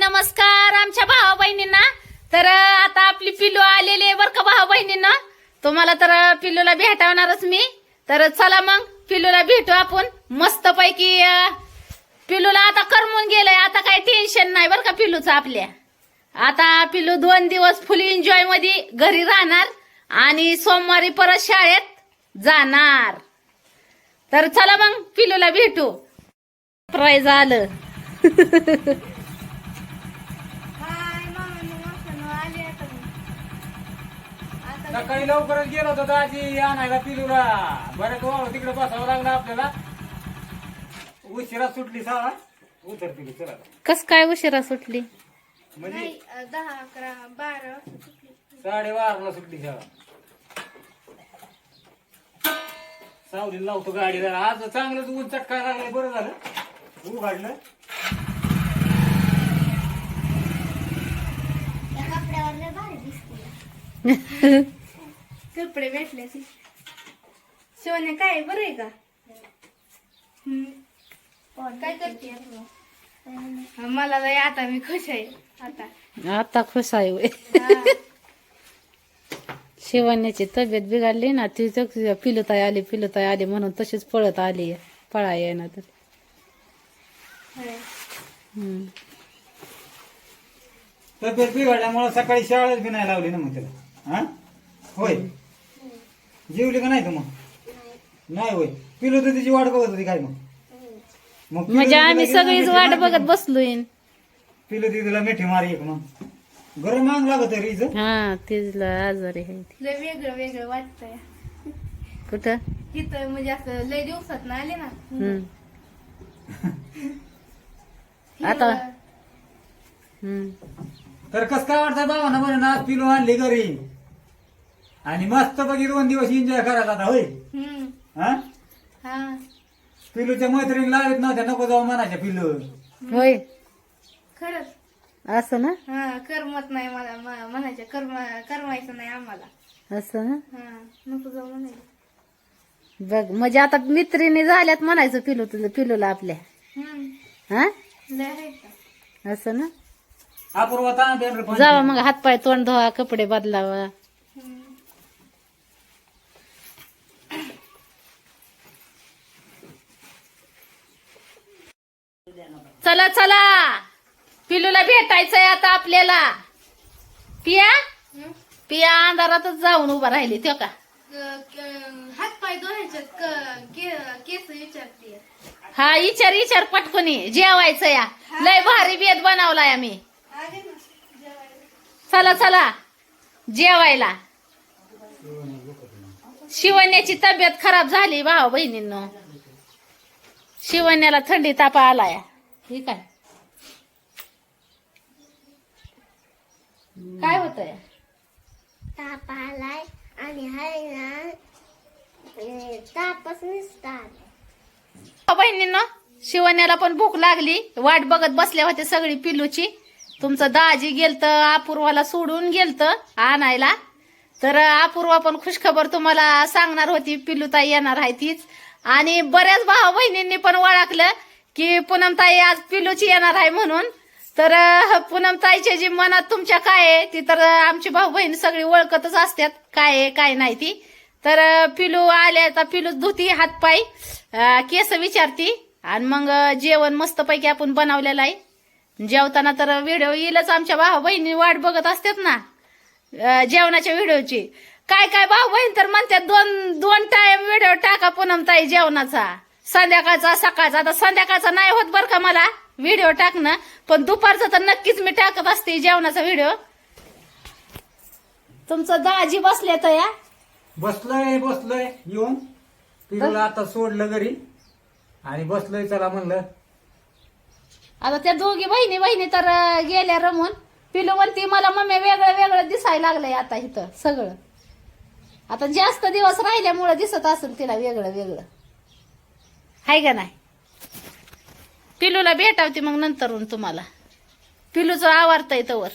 नमस्कार आमच्या भावा बहिणींना. तर आता आपली पिल्लू आलेली आहे बरं का भावा बहिणींना. तुम्हाला तर पिल्लूला भेटवणारच मी. तर चला मग पिल्लूला भेटू आपण मस्त पैकी. पिल्लूला आता करमून गेलंय, आता काही टेन्शन नाही बरं का पिल्लूचं आपल्या. आता पिल्लू 2 दिवस फुल एन्जॉय मध्ये घरी राहणार आणि सोमवारी परत शाळेत जाणार. तर चला मग पिल्लूला भेटू. प्राइज आलं. सकाळी लवकरच गेलो होतो दाजी आणायला पिलूला. बऱ्याच वाळ तिकडे बसावं लागलं आपल्याला. उशिरा सुटली शाळा. उतर पिलू चला. कस काय उशिरा सुटली? म्हणजे 10, 11, 12 12:30 सुटली शाळा. सावलीला लावतो गाडी जरा. आज चांगलंच ऊन चटका लागलाय, बरं झालं उघडलं. कपड्यावर भारी दिसते. कपडे भेटले शिवने काय बरं आहे का? काय करते मला लय आता मी खुश आहे. आता खुश आहे होय. शिवण्याची तब्येत बिघडली ना, ती पिलुताई आली म्हणून तशीच पळत आली. पळा ना तर तब्येत बिघडल्यामुळे सकाळी शाळेत बी नाही लावली ना मग त्याला. हा होय, जेवली का नाही तू? मग नाही होय. पिलू तर तिची वाट बघत होती काय? मग पिलू म्हणजे तिला आम्ही गेली ना सगळीच मिठी वाट मारली बघत मग. बसलोय. पिलू तिला मिठी मारी एक मग गरम मांग लागत आहे रीज. हा तिला आजारी आहे. लय वेगळं वेगळं वाटतंय कुठं? तिथं म्हणजे असं लय दिवसात ना आले ना. आता तर कस काय वाटतंय बाबांना बरं ना? आज पिलू आणली घरी आणि मस्त पैकी 2 दिवस एन्जॉय करायला आता होय. हा हा पिलूच्या मैत्रिणी लावित नव्हत्या, नको जाऊ म्हणायच्या पिलू. होय खरंच. असं ना. हा करमत नाही मला म्हणायचं करमायचं नाही आम्हाला. असं ना. हा नको जाऊ म्हणायचं. बघ म्हणजे आता मित्रिणी झाल्यात म्हणायचं पिलूला आपल्या. हा लय आहे का? असं ना. अपूर्वा तांबे जावा मग हातपाय तोंड धुवा, कपडे बदलावा. चला चला पिलूला भेटायचंय आता आपल्याला. पिया अंधारातच जाऊन उभा राहिली त्यो का. हात पाय धुवायचे केस विचारते. हा विचार पटकुनी जेवायचं या. लय भारी बेत बनवलाय आम्ही. आले ना जेवायला. चला चला जेवायला. शिवण्याची तब्येत खराब झाली भाऊ बहिणींनो. शिवण्याला थंडी तापा आलाय. ठीक आहे. काय होतंय? ताप आलाय आणि हाय ना तापच नसतात. बहिणींनो शिवण्याला पण भूक लागली. वाट बघत बसल्या होत्या सगळी पिलूची. तुमचं दाजी गेलत अपूर्वाला सोडून गेलत आणायला. तर अपूर्वा पण खुशखबर तुम्हाला सांगणार होती. पिलूताई येणार आहे तीच. आणि बऱ्याच भाऊ बहिणींनी पण ओळखलं की पूनमताई आज पिलूची येणार आहे म्हणून. तर पूनमताईच्या जी मनात तुमच्या काय आहे ती तर आमची भाऊ बहीण सगळी ओळखतच असतात काय आहे काय नाही ती. तर पिलू आल्या तर पिलू धुती हातपाय केस विचारती आणि मग जेवण मस्त पैकी आपण बनवलेलं आहे. जेवताना तर व्हिडिओ येईलच. आमच्या भाऊ बहिणी वाट बघत असतात ना जेवणाच्या व्हिडिओची. काय काय भाऊ बहीण तर म्हणतात दोन टाइम व्हिडिओ टाका पूनमताई जेवणाचा, संध्याकाळचा सकाळचा. आता संध्याकाळचा नाही होत बरं का मला व्हिडिओ टाकणं, पण दुपारचा तर नक्कीच मी टाकत असते जेवणाचा व्हिडिओ. तुमचं दाजी बसले तर या. बसलोय येऊन. पिलूला आता सोडलं घरी आणि बसलोय. चला म्हणलं आता त्या दोघी बहिणी तर गेल्या रमून. पिलू म्हणती मला मम्मी वेगळं दिसायला लागलंय आता इथं सगळं. आता जास्त दिवस राहिल्यामुळे दिसत असेल तिला वेगळं हाय का नाही. पिलूला भेटावती मग नंतरून तुम्हाला. पिलूचं आवरतंय तवर.